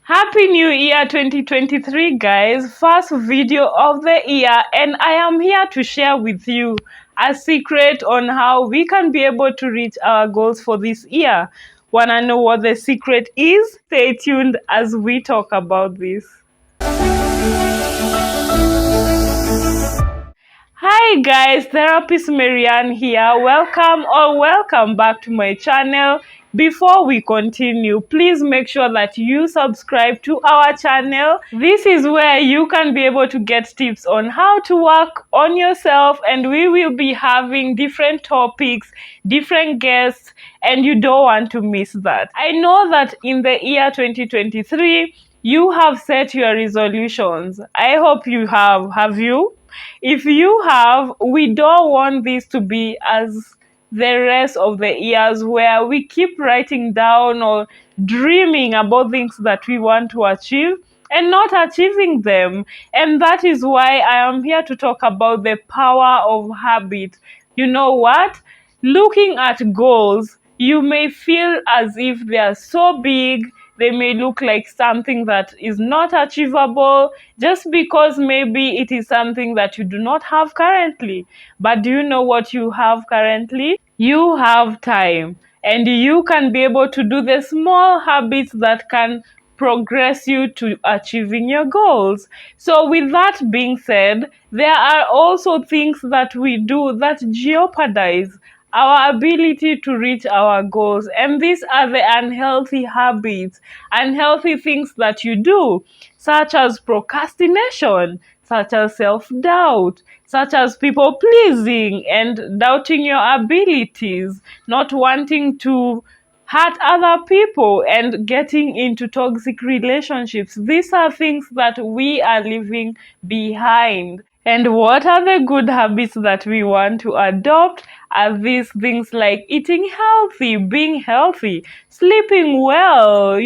Happy New Year 2023, guys. First video of the year, and I am here to share with you a secret on how we can be able to reach our goals for this year. Wanna know what the secret is? Stay tuned as we talk about this. Hi guys, therapist Maryanne here. Welcome back to my channel. Before we continue, please make sure that you subscribe to our channel. This is where you can be able to get tips on how to work on yourself, and we will be having different topics, different guests, and you don't want to miss that. I know that in the year 2023, you have set your resolutions. I hope you have. Have you? If you have, we don't want this to be as the rest of the years where we keep writing down or dreaming about things that we want to achieve and not achieving them. And that is why I am here to talk about the power of habit. You know what? Looking at goals, you may feel as if they are so big, they may look like something that is not achievable just because maybe it is something that you do not have currently. But do you know what you have currently? You have time, and you can be able to do the small habits that can progress you to achieving your goals. So with that being said, there are also things that we do that jeopardize our ability to reach our goals, and these are the unhealthy habits, unhealthy things that you do, such as procrastination, such as self-doubt, such as people pleasing and doubting your abilities, not wanting to hurt other people, and getting into toxic relationships. These are things that we are leaving behind. And what are the good habits that we want to adopt? Are these things like eating healthy, being healthy, sleeping well,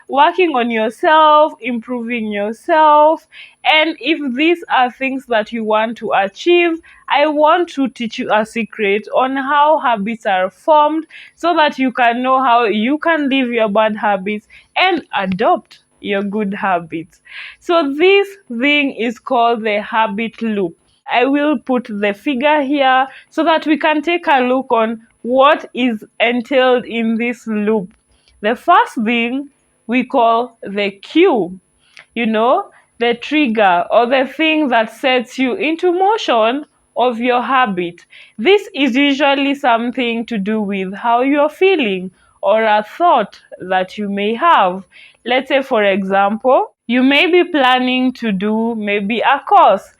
working on yourself, improving yourself. And if these are things that you want to achieve, I want to teach you a secret on how habits are formed so that you can know how you can leave your bad habits and adopt your good habits. So this thing is called the habit loop. I will put the figure here so that we can take a look on what is entailed in this loop. The first thing we call the cue, the trigger or the thing that sets you into motion of your habit. This is usually something to do with how you're feeling or a thought that you may have. Let's say, for example, you may be planning to do maybe a course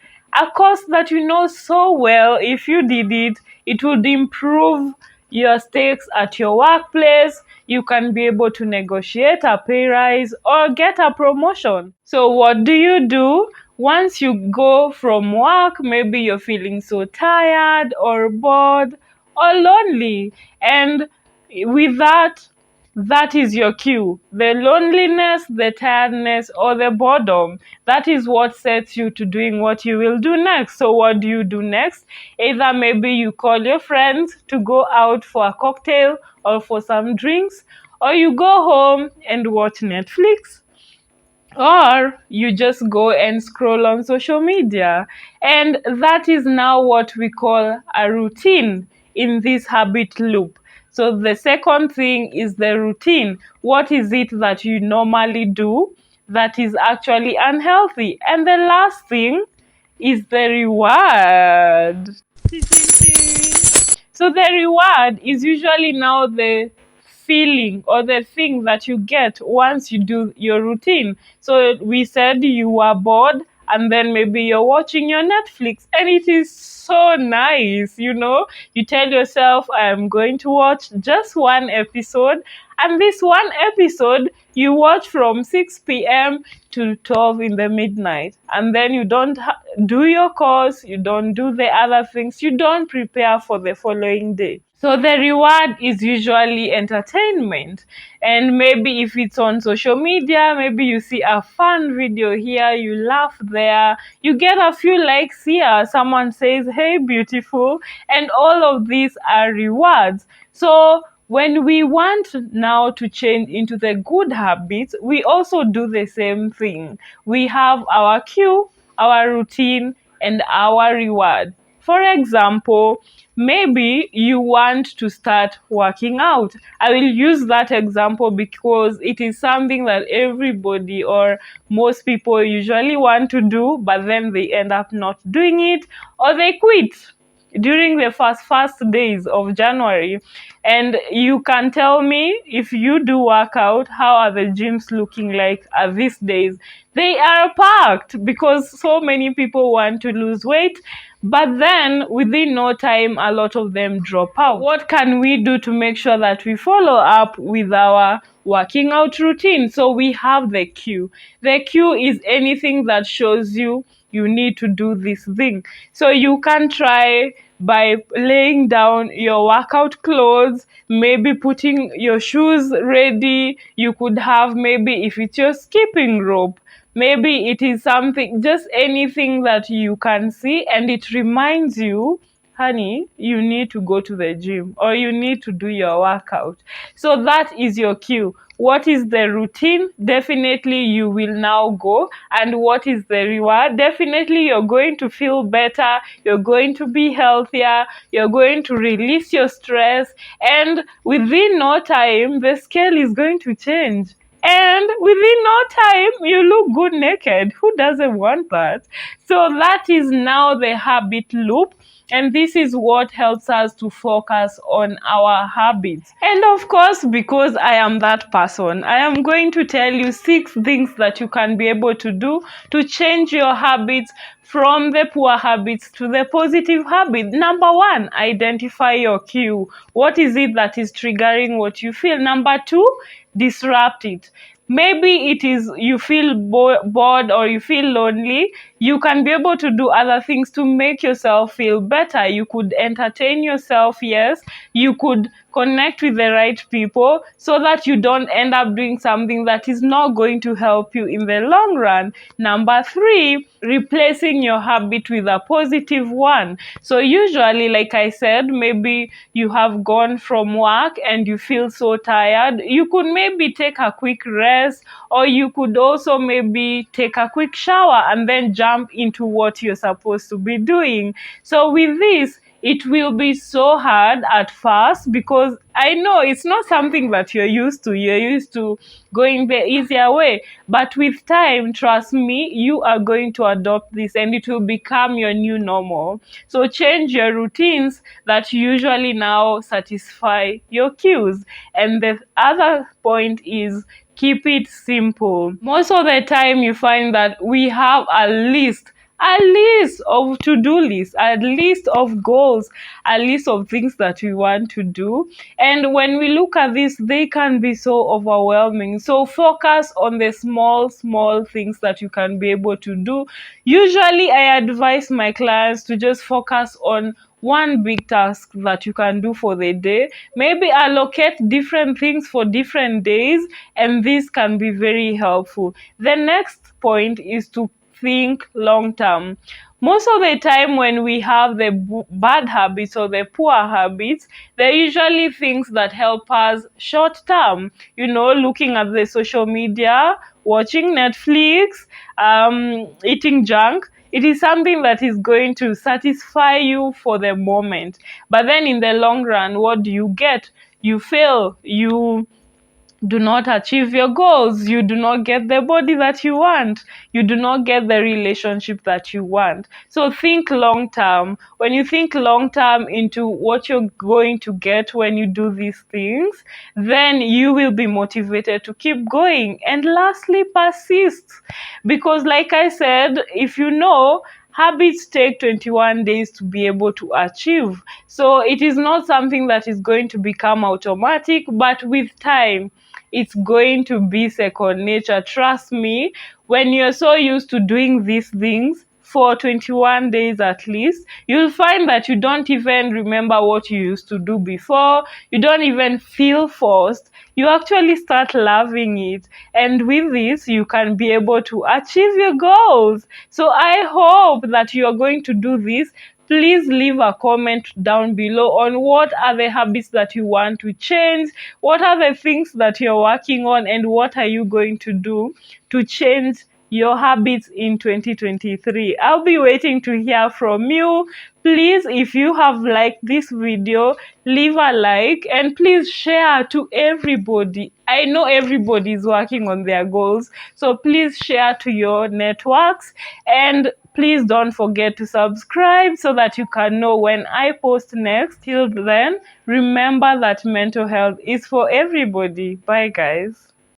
that you know so well if you did it, it would improve your stakes at your workplace. You can be able to negotiate a pay rise or get a promotion. So what do? Once you go from work, maybe you're feeling so tired or bored or lonely. And with that is your cue. The loneliness, the tiredness, or the boredom. That is what sets you to doing what you will do next. So what do you do next? Either maybe you call your friends to go out for a cocktail or for some drinks, or you go home and watch Netflix, or you just go and scroll on social media. And that is now what we call a routine in this habit loop. So the second thing is the routine. What is it that you normally do that is actually unhealthy? And the last thing is the reward. So the reward is usually now the feeling or the thing that you get once you do your routine. So we said you were bored, and then maybe you're watching your Netflix and it is so nice, You tell yourself, I'm going to watch just one episode, and this one episode you watch from 6 p.m. to 12 in the midnight, and then you don't do your course, you don't do the other things, you don't prepare for the following day. So the reward is usually entertainment. And maybe if it's on social media, maybe you see a fun video here, you laugh there, you get a few likes here, someone says, hey, beautiful, and all of these are rewards. So When we want now to change into the good habits, we also do the same thing. We have our cue, our routine, and our reward. For example, maybe you want to start working out. I will use that example because it is something that everybody or most people usually want to do, but then they end up not doing it, or they quit during the first days of January. And you can tell me, if you do workout, how are the gyms looking like at these days? They are packed because so many people want to lose weight, but then within no time a lot of them drop out. What can we do to make sure that we follow up with our working out routine? So we have the cue. The cue is anything that shows you need to do this thing. So you can try by laying down your workout clothes, maybe putting your shoes ready. You could have, maybe if it's your skipping rope, maybe it is something, just anything that you can see and it reminds you, honey, you need to go to the gym or you need to do your workout. So that is your cue. What is the routine? Definitely you will now go. And what is the reward? Definitely you're going to feel better, you're going to be healthier, you're going to release your stress, and within no time the scale is going to change. And within no time, you look good naked. Who doesn't want that? So that is now the habit loop. And this is what helps us to focus on our habits. And of course, because I am that person, I am going to tell you 6 things that you can be able to do to change your habits from the poor habits to the positive habit. Number 1, identify your cue. What is it that is triggering what you feel? Number 2, disrupt it. Maybe it is you feel bored or you feel lonely. You can be able to do other things to make yourself feel better. You could entertain yourself, yes. You could connect with the right people so that you don't end up doing something that is not going to help you in the long run. Number 3, replacing your habit with a positive one. So usually, like I said, maybe you have gone from work and you feel so tired. You could maybe take a quick rest, or you could also maybe take a quick shower and then jump into what you're supposed to be doing. So with this, it will be so hard at first because I know it's not something that you're used to. You're used to going the easier way. But with time, trust me, you are going to adopt this and it will become your new normal. So change your routines that usually now satisfy your cues. And the other point is, keep it simple. Most of the time you find that we have a list of to-do lists, a list of goals, a list of things that we want to do. And when we look at this, they can be so overwhelming. So focus on the small things that you can be able to do. Usually I advise my clients to just focus on one big task that you can do for the day. Maybe allocate different things for different days, and this can be very helpful. The next point is to think long term. Most of the time when we have the bad habits or the poor habits, they're usually things that help us short term. Looking at the social media, watching Netflix, eating junk. It is something that is going to satisfy you for the moment. But then in the long run, what do you get? You fail. You do not achieve your goals. You do not get the body that you want. You do not get the relationship that you want. So think long term. When you think long term into what you're going to get when you do these things, then you will be motivated to keep going. And lastly, persist. Because like I said, if you know, habits take 21 days to be able to achieve. So it is not something that is going to become automatic, but with time, it's going to be second nature. Trust me, when you're so used to doing these things for 21 days at least, you'll find that you don't even remember what you used to do before. You don't even feel forced. You actually start loving it. And with this, you can be able to achieve your goals. So I hope that you are going to do this. please leave a comment down below on what are the habits that you want to change, what are the things that you're working on, and what are you going to do to change your habits in 2023. I'll be waiting to hear from you. Please, if you have liked this video, leave a like and please share to everybody. I know everybody is working on their goals, so please share to your networks, and please don't forget to subscribe so that you can know when I post next. Till then, remember that mental health is for everybody. Bye guys.